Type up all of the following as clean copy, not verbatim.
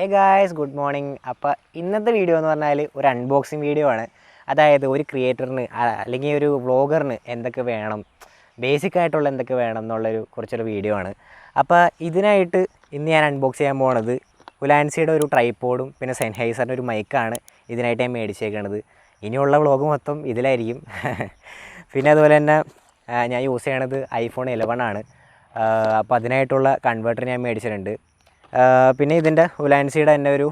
Hey guys, good morning. അപ്പോൾ ഇന്നത്തെ video എന്ന് പറഞ്ഞാൽ ഒരു അൺബോക്സിങ് വീഡിയോ ആണ്. അതായത് ഒരു ക്രിയേറ്ററിന് അല്ലെങ്കിൽ ഒരു വ്ളോഗറിന് എന്തൊക്കെ വേണം, ബേസിക് ആയിട്ടുള്ള എന്തൊക്കെ വേണം എന്നുള്ളൊരു കുറച്ചൊരു വീഡിയോ ആണ്. അപ്പോൾ ഇതിനായിട്ട് ഇന്ന് ഞാൻ അൺബോക്സ് ചെയ്യാൻ പോകുന്നത് ഉലാൻസിയുടെ ഒരു ട്രൈപോഡും പിന്നെ സെൻഹൈസറിൻ്റെ ഒരു മൈക്കാണ് ഇതിനായിട്ട് ഞാൻ മേടിച്ചേക്കണത്. ഇനിയുള്ള വ്ളോഗ് മൊത്തം ഇതിലായിരിക്കും. പിന്നെ അതുപോലെ തന്നെ ഞാൻ യൂസ് ചെയ്യണത് iPhone 11 ആണ്. അപ്പോൾ അതിനായിട്ടുള്ള കൺവേർട്ടർ ഞാൻ മേടിച്ചിട്ടുണ്ട്. പിന്നെ ഇതിൻ്റെ ഉലാൻസിയുടെ തന്നെ ഒരു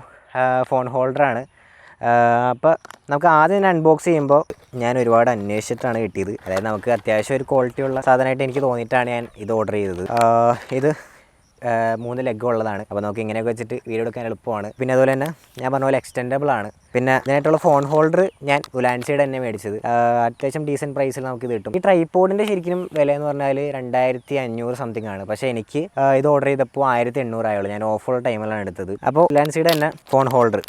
ഫോൺ ഹോൾഡറാണ്. അപ്പോൾ നമുക്ക് ആദ്യം തന്നെ അൺബോക്സ് ചെയ്യുമ്പോൾ ഞാൻ ഒരുപാട് അന്വേഷിച്ചിട്ടാണ് കിട്ടിയത്. അതായത് നമുക്ക് അത്യാവശ്യം ഒരു ക്വാളിറ്റിയുള്ള സാധനമായിട്ട് എനിക്ക് തോന്നിയിട്ടാണ് ഞാൻ ഇത് ഓർഡർ ചെയ്തത്. ഇത് 3 ലെഗ് ഉള്ളതാണ്. അപ്പോൾ നമുക്ക് ഇങ്ങനെയൊക്കെ വെച്ചിട്ട് വീഡിയോ എടുക്കാൻ എളുപ്പമാണ്. പിന്നെ അതുപോലെ തന്നെ ഞാൻ പറഞ്ഞ പോലെ എക്സ്റ്റെൻഡബിൾ ആണ്. പിന്നെ ഇതിനായിട്ടുള്ള ഫോൺ ഹോൾഡർ ഞാൻ ഉലാൻസിയുടെ തന്നെ മേടിച്ചത്. അത്യാവശ്യം ഡീസൻറ്റ് പ്രൈസിൽ നമുക്ക് ഇത് കിട്ടും. ഈ ട്രൈപോഡിൻ്റെ ശരിക്കും വില എന്ന് പറഞ്ഞാൽ 2500 സംതിങ് ആണ്. പക്ഷേ എനിക്ക് ഇത് ഓർഡർ ചെയ്തപ്പോൾ 1800 ആയുള്ളൂ. ഞാൻ ഓഫർ ടൈമിലാണ് എടുത്തത്. അപ്പോൾ ഉലാൻസിയുടെ തന്നെ ഫോൺ ഹോൾഡർ.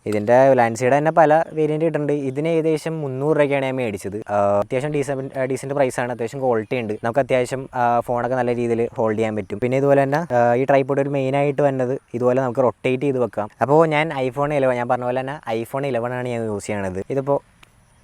ഇതിൻ്റെ ഉലാൻസിയുടെ തന്നെ പല വേരിയൻറ്റ് കിട്ടുന്നുണ്ട്. ഇതിന് ഏകദേശം 300 രൂപയ്ക്കാണ് ഞാൻ മേടിച്ചത്. അത്യാവശ്യം ഡീസൻറ്റ് പ്രൈസാണ്. അത്യാവശ്യം ക്വാളിറ്റി ഉണ്ട്. നമുക്ക് അത്യാവശ്യം ഫോണൊക്കെ നല്ല രീതിയിൽ ഹോൾഡ് ചെയ്യാൻ പറ്റും. പിന്നെ ഇതുപോലെ തന്നെ ഈ ട്രൈപോഡ് ഒരു മെയിനായിട്ട് വന്നത് ഇതുപോലെ നമുക്ക് റൊട്ടേറ്റ് ചെയ്ത് വെക്കാം. അപ്പോൾ ഞാൻ iPhone 11, ഞാൻ പറഞ്ഞ പോലെ തന്നെ iPhone 11 ആണ് ഞാൻ യൂസ് ചെയ്യണത്. ഇതിപ്പോൾ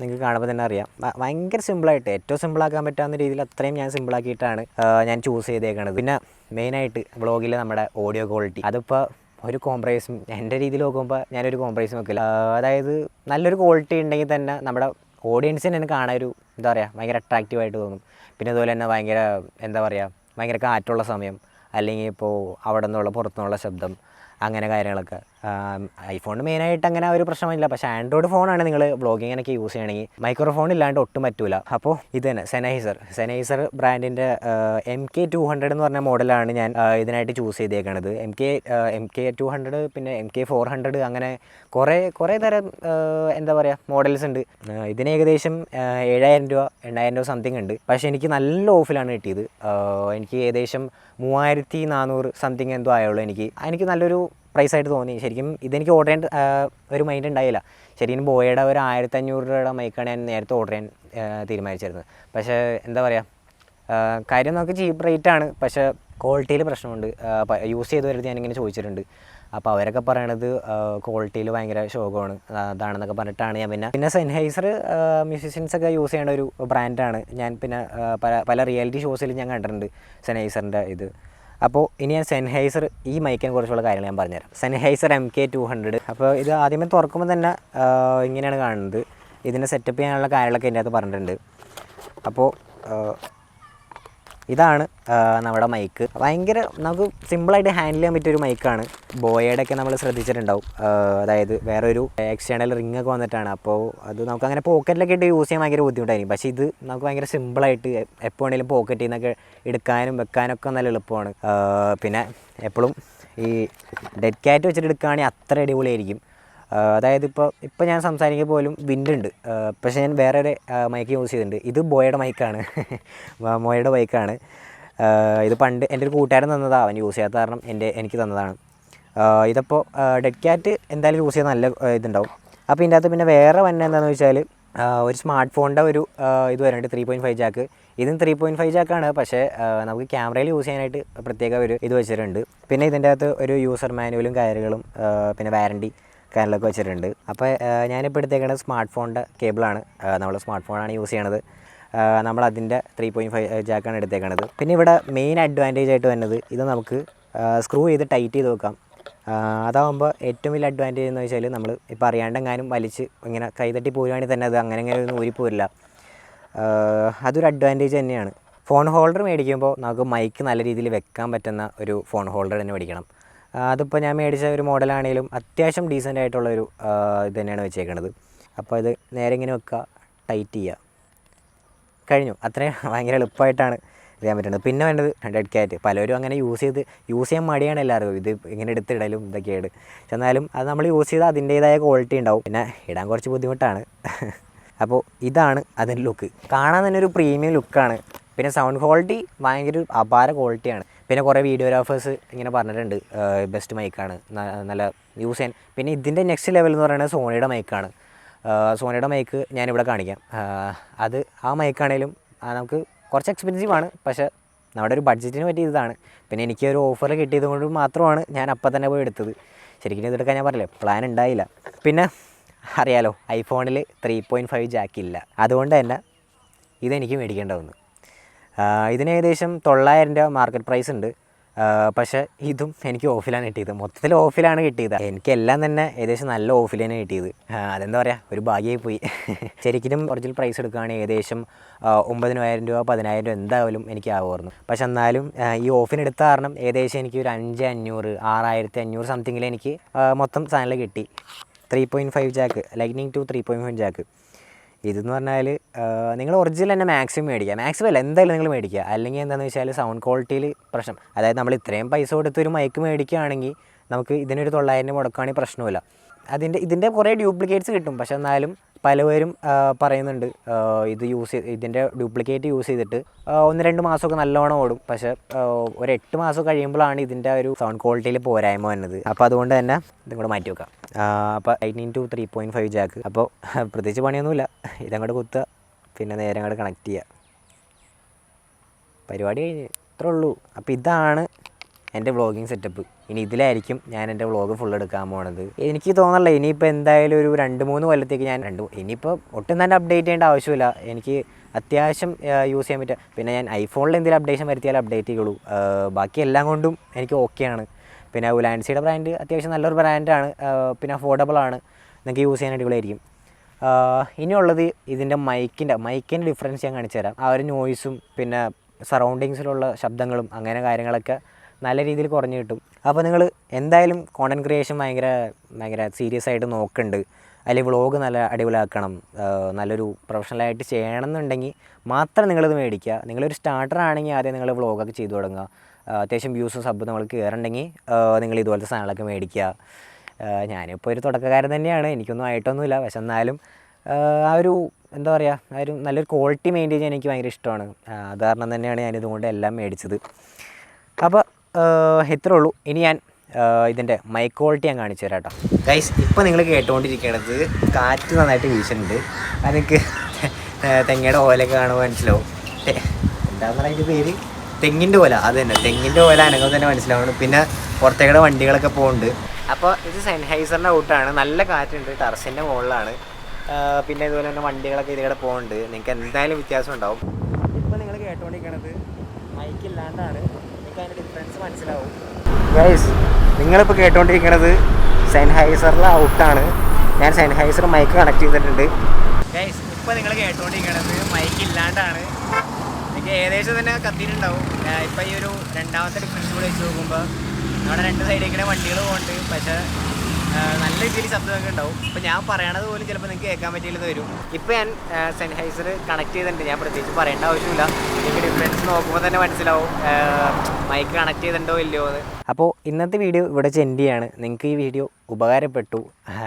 നിങ്ങൾക്ക് കാണുമ്പോൾ തന്നെ അറിയാം, ഭയങ്കര സിമ്പിളായിട്ട് ഏറ്റവും സിമ്പിളാക്കാൻ പറ്റാവുന്ന രീതിയിൽ അത്രയും ഞാൻ സിമ്പിളാക്കിയിട്ടാണ് ഞാൻ ചൂസ് ചെയ്തേക്കണത്. പിന്നെ മെയിനായിട്ട് വ്ളോഗിൽ നമ്മുടെ ഓഡിയോ ക്വാളിറ്റി, അതിപ്പോൾ ഒരു കോംപ്രമൈസും എൻ്റെ രീതിയിൽ നോക്കുമ്പോൾ ഞാനൊരു കോംപ്രമൈസും വെക്കില്ല. അതായത് നല്ലൊരു ക്വാളിറ്റി ഉണ്ടെങ്കിൽ തന്നെ നമ്മുടെ ഓഡിയൻസിന് തന്നെ കാണാൻ ഒരു എന്താ പറയുക, ഭയങ്കര അട്രാക്റ്റീവായിട്ട് തോന്നും. പിന്നെ അതുപോലെ തന്നെ ഭയങ്കര എന്താ പറയുക, ഭയങ്കര കാറ്റുള്ള സമയം, അല്ലെങ്കിൽ ഇപ്പോൾ അവിടെ നിന്നുള്ള പുറത്തുനിന്നുള്ള ശബ്ദം, അങ്ങനെ കാര്യങ്ങളൊക്കെ. ഐഫോണിന് മെയിനായിട്ട് അങ്ങനെ ഒരു പ്രശ്നമില്ല. പക്ഷേ ആൻഡ്രോയിഡ് ഫോണാണ് നിങ്ങൾ വ്ളോഗിങ്ങിനൊക്കെ യൂസ് ചെയ്യണമെങ്കിൽ മൈക്രോഫോൺ ഇല്ലാണ്ട് ഒട്ടും പറ്റൂല. അപ്പോൾ ഇത് തന്നെ സെനൈസർ ബ്രാൻഡിൻ്റെ MK200 എന്ന് പറഞ്ഞ മോഡലാണ് ഞാൻ ഇതിനായിട്ട് ചൂസ് ചെയ്തേക്കണത്. MK200 പിന്നെ MK400 അങ്ങനെ കുറേ തരം എന്താ പറയുക മോഡൽസ് ഉണ്ട്. ഇതിന് ഏകദേശം 7000 രൂപ 8000 രൂപ സംതിങ് ഉണ്ട്. പക്ഷേ എനിക്ക് നല്ല ഓഫിലാണ് കിട്ടിയത്. എനിക്ക് ഏകദേശം 3400 സംതിങ് എന്തോ ആയുള്ളൂ. എനിക്ക് നല്ലൊരു പ്രൈസായിട്ട് തോന്നി. ശരിക്കും ഇതെനിക്ക് ഓർഡർ ചെയ്യാൻ ഒരു മൈൻഡ് ഉണ്ടായില്ല. ശരിക്കും ബോയയുടെ ഒരു 1500 രൂപയുടെ മൈക്കാണ് ഞാൻ നേരത്തെ ഓർഡർ ചെയ്യാൻ തീരുമാനിച്ചിരുന്നത്. പക്ഷേ എന്താ പറയുക, കാര്യം നമുക്ക് ചീപ്പ് റേറ്റാണ്. പക്ഷേ ക്വാളിറ്റിയിൽ പ്രശ്നമുണ്ട്. യൂസ് ചെയ്തവരടുത്ത് ഞാനിങ്ങനെ ചോദിച്ചിട്ടുണ്ട്. അപ്പോൾ അവരൊക്കെ പറയണത് ക്വാളിറ്റിയിൽ ഭയങ്കര ശോകമാണ്, അതാണെന്നൊക്കെ പറഞ്ഞിട്ടാണ് ഞാൻ പിന്നെ സെൻഹൈസർ മ്യൂസീഷ്യൻസൊക്കെ യൂസ് ചെയ്യേണ്ട ഒരു ബ്രാൻഡാണ്. ഞാൻ പിന്നെ പല റിയാലിറ്റി ഷോസിലും ഞാൻ കണ്ടിട്ടുണ്ട് സെൻഹൈസറിൻ്റെ ഇത്. അപ്പോൾ ഇനി ഞാൻ സെൻഹൈസർ ഈ മൈക്കിനെ കുറിച്ചുള്ള കാര്യങ്ങൾ ഞാൻ പറഞ്ഞുതരാം. Sennheiser MK200. അപ്പോൾ ഇത് ആദ്യമേ തുറക്കുമ്പോൾ തന്നെ ഇങ്ങനെയാണ് കാണുന്നത്. ഇതിൻ്റെ സെറ്റപ്പ് ചെയ്യാനുള്ള കാര്യങ്ങളൊക്കെ ഇതിൻ്റെ അകത്ത് പറഞ്ഞിട്ടുണ്ട്. അപ്പോൾ ഇതാണ് നമ്മുടെ മൈക്ക്. ഭയങ്കര നമുക്ക് സിമ്പിളായിട്ട് ഹാൻഡിൽ ചെയ്യാൻ പറ്റിയൊരു മൈക്കാണ്. ബോയയുടെയൊക്കെ നമ്മൾ ശ്രദ്ധിച്ചിട്ടുണ്ടാവും. അതായത് വേറൊരു എക്സ്റ്റേണൽ റിംഗ് ഒക്കെ വന്നിട്ടാണ്. അപ്പോൾ അത് നമുക്ക് അങ്ങനെ പോക്കറ്റിലൊക്കെ ഇട്ട് യൂസ് ചെയ്യാൻ ഭയങ്കര ബുദ്ധിമുട്ടായിരിക്കും. പക്ഷേ ഇത് നമുക്ക് ഭയങ്കര സിമ്പിളായിട്ട് എപ്പോൾ വേണമെങ്കിലും പോക്കറ്റിൽ നിന്നൊക്കെ എടുക്കാനും വെക്കാനൊക്കെ നല്ല എളുപ്പമാണ്. പിന്നെ എപ്പോഴും ഈ ഡെഡ് ക്യാറ്റ് വെച്ചിട്ട് എടുക്കുകയാണെങ്കിൽ അത്ര അടിപൊളിയായിരിക്കും. അതായത് ഇപ്പോൾ ഞാൻ സംസാരിക്കുമ്പോൾ പോലും വിൻഡുണ്ട്. പക്ഷേ ഞാൻ വേറെ ഒരു മൈക്ക് യൂസ് ചെയ്തിട്ടുണ്ട്. ഇത് ബോയയുടെ മൈക്കാണ്. ബോയയുടെ മൈക്കാണ്. ഇത് പണ്ട് എൻ്റെ ഒരു കൂട്ടുകാരൻ തന്നതാണ്. അവൻ യൂസ് ചെയ്യാത്ത കാരണം എനിക്ക് തന്നതാണ്. ഇതിപ്പോൾ ഡെഡ് ക്യാറ്റ് എന്തായാലും യൂസ് ചെയ്യാൻ നല്ല ഇതുണ്ടാവും. അപ്പോൾ ഇതിൻ്റെ അകത്ത് പിന്നെ വേറെ വന്നെ എന്താണെന്ന് വെച്ചാൽ ഒരു സ്മാർട്ട് ഫോണിൻ്റെ ഒരു ഇത് വരുന്നുണ്ട്, 3.5 ജാക്ക്. ഇതും 3.5 ജാക്കാണ്. പക്ഷേ നമുക്ക് ക്യാമറയിൽ യൂസ് ചെയ്യാനായിട്ട് പ്രത്യേക ഒരു ഇത് വെച്ചിട്ടുണ്ട്. പിന്നെ ഇതിൻ്റെ അകത്ത് ഒരു യൂസർ മാനുവലും കാര്യങ്ങളും പിന്നെ വാറണ്ടി കാര്യങ്ങളൊക്കെ വെച്ചിട്ടുണ്ട്. അപ്പോൾ ഞാനിപ്പോൾ എടുത്തേക്കുന്നത് സ്മാർട്ട് ഫോണിൻ്റെ കേബിളാണ്. നമ്മൾ സ്മാർട്ട് ഫോണാണ് യൂസ് ചെയ്യണത്. നമ്മളതിൻ്റെ 3.5 ജാക്കാണ് എടുത്തേക്കണത്. പിന്നെ ഇവിടെ മെയിൻ അഡ്വാൻറ്റേജ് ആയിട്ട് വരുന്നത് ഇത് നമുക്ക് സ്ക്രൂ ചെയ്ത് ടൈറ്റ് ചെയ്ത് വെക്കാം. അതാകുമ്പോൾ ഏറ്റവും വലിയ അഡ്വാൻറ്റേജ് എന്ന് വെച്ചാൽ നമ്മൾ ഇപ്പോൾ അറിയാണ്ടെങ്ങാനും വലിച്ച് ഇങ്ങനെ കൈതട്ടി പോരുവാണെങ്കിൽ തന്നെ അത് അങ്ങനെ ഒന്നും ഊരിപ്പോരില്ല. അതൊരു അഡ്വാൻറ്റേജ് തന്നെയാണ്. ഫോൺ ഹോൾഡർ മേടിക്കുമ്പോൾ നമുക്ക് മൈക്ക് നല്ല രീതിയിൽ വെക്കാൻ പറ്റുന്ന ഒരു ഫോൺ ഹോൾഡർ തന്നെ മേടിക്കണം. അതിപ്പോൾ ഞാൻ മേടിച്ച ഒരു മോഡലാണെങ്കിലും അത്യാവശ്യം ഡീസൻ്റ് ആയിട്ടുള്ളൊരു ഇത് തന്നെയാണ് വെച്ചേക്കണത്. അപ്പോൾ ഇത് നേരെ ഇങ്ങനെ വെക്കുക, ടൈറ്റ് ചെയ്യുക, കഴിഞ്ഞു. അത്രയും ഭയങ്കര എളുപ്പമായിട്ടാണ് ചെയ്യാൻ പറ്റുന്നത്. പിന്നെ വേണ്ടത് ഡെഡ് ക്യാറ്റ്. പലരും അങ്ങനെ യൂസ് ചെയ്യാൻ മടിയാണ് എല്ലാവർക്കും. ഇത് ഇങ്ങനെ എടുത്തിടലും ഇതൊക്കെയാണ്. പക്ഷെ എന്നാലും അത് നമ്മൾ യൂസ് ചെയ്താൽ അതിൻ്റേതായ ക്വാളിറ്റി ഉണ്ടാവും. പിന്നെ ഇടാൻ കുറച്ച് ബുദ്ധിമുട്ടാണ്. അപ്പോൾ ഇതാണ് അതിൻ്റെ ലുക്ക്. കാണാൻ തന്നെ ഒരു പ്രീമിയം ലുക്കാണ്. പിന്നെ സൗണ്ട് ക്വാളിറ്റി ഭയങ്കര അപാര ക്വാളിറ്റിയാണ്. പിന്നെ കുറേ വീഡിയോഗ്രാഫേഴ്സ് ഇങ്ങനെ പറഞ്ഞിട്ടുണ്ട് ബെസ്റ്റ് മൈക്കാണ്, നല്ല യൂസ് ചെയ്യാൻ. പിന്നെ ഇതിൻ്റെ നെക്സ്റ്റ് ലെവൽ എന്ന് പറയുന്നത് സോണിയുടെ മൈക്കാണ്. സോണിയുടെ മൈക്ക് ഞാനിവിടെ കാണിക്കാം. ആ മൈക്കാണേലും നമുക്ക് കുറച്ച് എക്സ്പെൻസീവാണ്. പക്ഷേ നമ്മുടെ ഒരു ബഡ്ജറ്റിന് പറ്റിയ ഇതാണ്. പിന്നെ എനിക്ക് ഒരു ഓഫർ കിട്ടിയത് കൊണ്ട് മാത്രമാണ് ഞാൻ അപ്പം തന്നെ പോയി എടുത്തത്. ശരിക്കും ഇതെടുക്കാൻ ഞാൻ പറഞ്ഞില്ലേ പ്ലാൻ ഉണ്ടായില്ല. പിന്നെ അറിയാലോ ഐഫോണിൽ 3.5 ജാക്ക് ഇല്ല, അതുകൊണ്ട് തന്നെ ഇതെനിക്ക് മേടിക്കേണ്ട വന്നു. ഇതിന് ഏകദേശം 900 രൂപ മാർക്കറ്റ് പ്രൈസ് ഉണ്ട്. പക്ഷേ ഇതും എനിക്ക് ഓഫിലാണ് കിട്ടിയത്, മൊത്തത്തിൽ ഓഫിലാണ് കിട്ടിയത്. എനിക്കെല്ലാം തന്നെ ഏകദേശം നല്ല ഓഫിൽ തന്നെ കിട്ടിയത്. അതെന്താ പറയുക, ഒരു ഭാഗ്യമായി പോയി. ശരിക്കും ഒറിജിനൽ പ്രൈസ് എടുക്കുകയാണെങ്കിൽ ഏകദേശം 9,000 രൂപ 10,000 രൂപ എന്തായാലും എനിക്ക് ആവുമായിരുന്നു. പക്ഷെ എന്നാലും ഈ ഓഫിനെടുത്ത കാരണം ഏകദേശം എനിക്ക് ഒരു 5,500 6,500 സംതിങ്ങിൽ എനിക്ക് മൊത്തം സാധനങ്ങൾ കിട്ടി. 3.5 ജാക്ക്, ലൈറ്റ്നിങ് ടു 3.5 ജാക്ക്. ഇതെന്ന് പറഞ്ഞാൽ നിങ്ങൾ ഒറിജിനൽ തന്നെ മാക്സിമം മേടിക്കുക, മാക്സിമം അല്ല എന്തായാലും നിങ്ങൾ മേടിക്കുക. അല്ലെങ്കിൽ എന്താണെന്ന് വെച്ചാൽ സൗണ്ട് ക്വാളിറ്റിയിൽ പ്രശ്നം, അതായത് നമ്മൾ ഇത്രയും പൈസ കൊടുത്ത് ഒരു മൈക്ക് മേടിക്കുകയാണെങ്കിൽ നമുക്ക് ഇതിനൊരു 900 മുടക്കുകയാണെങ്കിൽ പ്രശ്നമില്ല. ഇതിൻ്റെ കുറേ ഡ്യൂപ്ലിക്കേറ്റ്സ് കിട്ടും. പക്ഷെ എന്നാലും പലവരും പറയുന്നുണ്ട് ഇതിൻ്റെ ഡ്യൂപ്ലിക്കേറ്റ് യൂസ് ചെയ്തിട്ട് 1-2 മാസമൊക്കെ നല്ലോണം ഓടും. പക്ഷേ ഒരു 8 മാസം കഴിയുമ്പോഴാണ് ഇതിൻ്റെ ഒരു സൗണ്ട് ക്വാളിറ്റിയിൽ പോരായ്മ വരുന്നത്. അപ്പോൾ അതുകൊണ്ട് തന്നെ ഇതും കൂടെ മാറ്റി വെക്കാം. അപ്പോൾ 9 to 3.5 ജാക്ക്. അപ്പോൾ പ്രത്യേകിച്ച് പണിയൊന്നുമില്ല, ഇതങ്ങോട്ട് കുത്തുക, പിന്നെ നേരെ അങ്ങോട്ട് കണക്ട് ചെയ്യുക, പരിപാടി കഴിഞ്ഞ്, ഇത്രേ ഉള്ളൂ. അപ്പോൾ ഇതാണ് എൻ്റെ വ്ളോഗിങ് സെറ്റപ്പ്. ഇനി ഇതിലായിരിക്കും ഞാൻ എൻ്റെ വ്ളോഗ് ഫുൾ എടുക്കാൻ പോണത്. എനിക്ക് തോന്നല്ല ഇനിയിപ്പോൾ എന്തായാലും ഒരു 2-3 കൊല്ലത്തേക്ക് ഞാൻ ഇനിയിപ്പോൾ ഒട്ടും തന്നെ അപ്ഡേറ്റ് ചെയ്യേണ്ട ആവശ്യമില്ല. എനിക്ക് അത്യാവശ്യം യൂസ് ചെയ്യാൻ പറ്റുക. പിന്നെ ഞാൻ ഐഫോണിൽ എന്തെങ്കിലും അപ്ഡേഷൻ വരുത്തിയാൽ അപ്ഡേറ്റ് ചെയ്യുള്ളൂ. ബാക്കി എല്ലാം കൊണ്ടും എനിക്ക് ഓക്കെയാണ്. പിന്നെ ഉലാൻസിയുടെ ബ്രാൻഡ് അത്യാവശ്യം നല്ലൊരു ബ്രാൻഡാണ്, പിന്നെ അഫോർഡബിളാണ്, നിങ്ങൾക്ക് യൂസ് ചെയ്യാൻ അടിപൊളിയായിരിക്കും. ഇനിയുള്ളത് ഇതിൻ്റെ മൈക്കിൻ്റെ ഡിഫറൻസ് ഞാൻ കാണിച്ചു തരാം. ആ ഒരു നോയ്സും പിന്നെ സറൗണ്ടിങ്സിലുള്ള ശബ്ദങ്ങളും അങ്ങനെ കാര്യങ്ങളൊക്കെ നല്ല രീതിയിൽ കുറഞ്ഞു കിട്ടും. അപ്പോൾ നിങ്ങൾ എന്തായാലും കോണ്ടൻറ്റ് ക്രിയേഷൻ ഭയങ്കര സീരിയസ് ആയിട്ട് നോക്കുന്നുണ്ട്, അല്ലെങ്കിൽ വ്ളോഗ് നല്ല അടിപൊളിയാക്കണം, നല്ലൊരു പ്രൊഫഷണലായിട്ട് ചെയ്യണമെന്നുണ്ടെങ്കിൽ മാത്രം നിങ്ങളിത് മേടിക്കുക. നിങ്ങളൊരു സ്റ്റാർട്ടർ ആണെങ്കിൽ ആദ്യം നിങ്ങൾ വ്ളോഗൊക്കെ ചെയ്തു തുടങ്ങുക. അത്യാവശ്യം വ്യൂസും സബ് നമ്മൾ കയറുന്നുണ്ടെങ്കിൽ നിങ്ങൾ ഇതുപോലത്തെ സാധനങ്ങളൊക്കെ മേടിക്കുക. ഞാനിപ്പോൾ ഒരു തുടക്കക്കാരൻ തന്നെയാണ്, എനിക്കൊന്നും ആയിട്ടൊന്നുമില്ല. പക്ഷെ എന്നാലും ആ ഒരു എന്താ പറയുക, ആ ഒരു നല്ലൊരു ക്വാളിറ്റി മെയിൻറ്റെയിൻ ചെയ്യാൻ എനിക്ക് ഭയങ്കര ഇഷ്ടമാണ്. അത് കാരണം തന്നെയാണ് ഞാനിതുകൊണ്ട് എല്ലാം മേടിച്ചത്. അപ്പോൾ ഇത്രേ ഉള്ളൂ. ഇനി ഞാൻ ഇതിൻ്റെ മൈക്ക് ക്വാളിറ്റി ഞാൻ കാണിച്ചു തരാം കേട്ടോ. ഗൈസ്, ഇപ്പോൾ നിങ്ങൾ കേട്ടുകൊണ്ടിരിക്കുന്നത് കാറ്റ് നന്നായിട്ട് വീശുന്നുണ്ട്. അതെനിക്ക് തെങ്ങയുടെ ഓലയൊക്കെ കാണുമ്പോൾ മനസ്സിലാവും. എന്താണെന്നാണ് അതിൻ്റെ പേര്, തെങ്ങിൻ്റെ ഓല. അത് തന്നെ, തെങ്ങിൻ്റെ ഓല അനങ്ങുമ്പോൾ തന്നെ മനസ്സിലാവുന്നു. പിന്നെ പുറത്തേക്കടെ വണ്ടികളൊക്കെ പോകുന്നുണ്ട്. അപ്പോൾ ഇത് സെൻഹൈസറിൻ്റെ ഔട്ടാണ്, നല്ല കാറ്റുണ്ട്, ടെറസിൻ്റെ മുകളിലാണ്. പിന്നെ ഇതുപോലെ തന്നെ വണ്ടികളൊക്കെ ഇതിലൂടെ പോകുന്നുണ്ട്. നിങ്ങൾക്ക് എന്തായാലും വ്യത്യാസം ഉണ്ടാവും. ഇപ്പോൾ നിങ്ങൾ കേട്ടുകൊണ്ടിരിക്കുന്നത് മൈക്കില്ലാണ്ടാണ്, നിങ്ങൾക്ക് അതിൻ്റെ ഡിഫറൻസ് മനസ്സിലാവും. ഗൈസ്, നിങ്ങളിപ്പോൾ കേട്ടുകൊണ്ടിരിക്കുന്നത് സെൻഹൈസറിലെ ഔട്ടാണ്. ഞാൻ സെൻഹൈസർ മൈക്ക് കണക്ട് ചെയ്തിട്ടുണ്ട്. ഗൈസ്, ഇപ്പോൾ നിങ്ങൾ കേട്ടുകൊണ്ടിരിക്കുന്നത് മൈക്കില്ലാണ്ടാണ്. എനിക്ക് ഏകദേശം തന്നെ കത്തിയിട്ടുണ്ടാവും. ഇപ്പോൾ ഈ ഒരു രണ്ടാമത്തെ ഡിഫറൻസ് കൂടെ വെച്ച് നോക്കുമ്പോൾ നമ്മുടെ 2 സൈഡിലേക്കിടെ വണ്ടികൾ പോകുന്നുണ്ട്. പക്ഷേ നല്ല രീതിയിൽ ശബ്ദമൊക്കെ ഉണ്ടാവും. ഇപ്പോൾ ഞാൻ പറയണത് പോലും ചിലപ്പോൾ നിങ്ങൾക്ക് കേൾക്കാൻ പറ്റിയില്ലെന്ന് വരും. ഇപ്പോൾ ഞാൻ സെൻഹൈസർ കണക്ട് ചെയ്തിട്ടുണ്ട്. ഞാൻ പ്രത്യേകിച്ച് പറയേണ്ട ആവശ്യമില്ല, നിങ്ങൾക്ക് ഡിഫറൻസ് നോക്കുമ്പോൾ തന്നെ മനസ്സിലാവും മൈക്ക് കണക്ട് ചെയ്തിട്ടുണ്ടോ ഇല്ലയോ എന്ന്. അപ്പോൾ ഇന്നത്തെ വീഡിയോ ഇവിടെ എൻഡ് ചെയ്യാണ്. നിങ്ങൾക്ക് ഈ വീഡിയോ ഉപകാരപ്പെട്ടു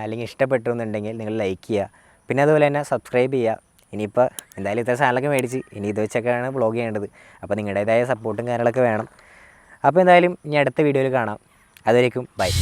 അല്ലെങ്കിൽ ഇഷ്ടപ്പെട്ടു എന്നുണ്ടെങ്കിൽ നിങ്ങൾ ലൈക്ക് ചെയ്യുക, പിന്നെ അതുപോലെ തന്നെ സബ്സ്ക്രൈബ് ചെയ്യുക. ഇനിയിപ്പോൾ എന്തായാലും ഇത്ര സാധനങ്ങളൊക്കെ മേടിച്ച് ഇനി ഇത് വെച്ചൊക്കെയാണ് വ്ളോഗ് ചെയ്യേണ്ടത്. അപ്പോൾ നിങ്ങളുടേതായ സപ്പോർട്ടും കാര്യങ്ങളൊക്കെ വേണം. അപ്പോൾ എന്തായാലും ഇനി അടുത്ത വീഡിയോയിൽ കാണാം. അതുവരേക്കും ബൈ.